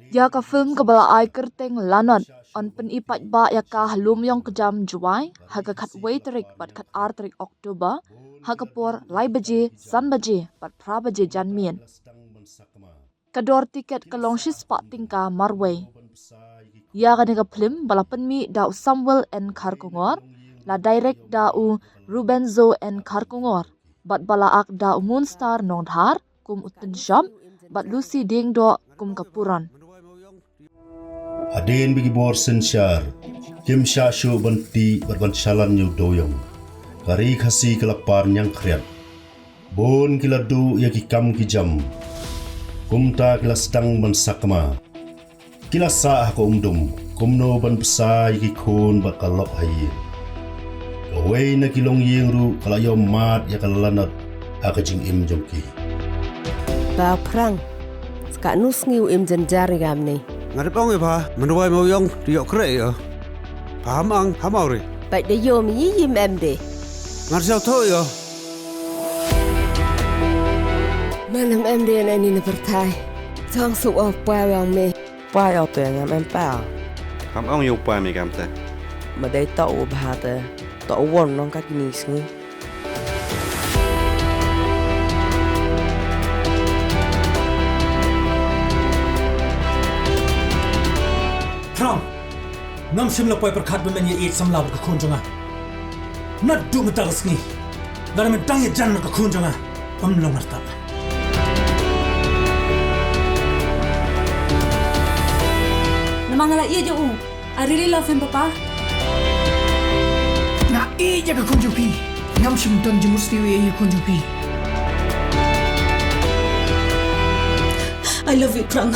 Iaka phlim kabala ai kerteng Lanot on pyni paidbah iaka Loomiongkjam Jowai haga kat waiterik bat kat arterik Oktober haga por lai baje san baje bat pra baje janmien. Kador tiket kalong shispa tingka marway. Iaka nega phlim bala penmi da u Samuel en Karkongor la direct da u Rubenzo en Karkongor bat bala ak da u Moonstar Nongdhar kum utin shop bat Lucy ding do kum kapuran. Adin bigi bor sensyar, kim sya syu banti berban syalan yu doyong. Kari khasi kelapar nyang kriat. Bon kila du ya ki kam ki jam. Kumta kila sedang ban sakma. Kila sa ko umdum, kumno ban besa ki khon bat kalok hayi. Away na kilong yengru kalayo mat ya kalanat akajing im jongki. Ba prang, ska nus ngiu im janjari gamni. Ngari pong iba, menuai mau yang diok kere ya. Paham ang, hamau ri. Baik de yom yim emde. Ngari siau tho ya. Malam emde na ni na pertai. Tong suk of pa yang me. Pa ya tu yang em pa. Ham ong yu pa mi gam te. Mà đây tàu bà te, tàu won nong ka kini singi. Prang, ngam simla poi perkat bemen ye eat samla ka kunjanga. Nat du metalas ni. Dalam mentang ye jan ka kunjanga. Long marta. Namangala iya jo. I really love him, Papa. Na iya ka kunjupi. Ngam simton jemusti ye kunjupi. I love you, Prang.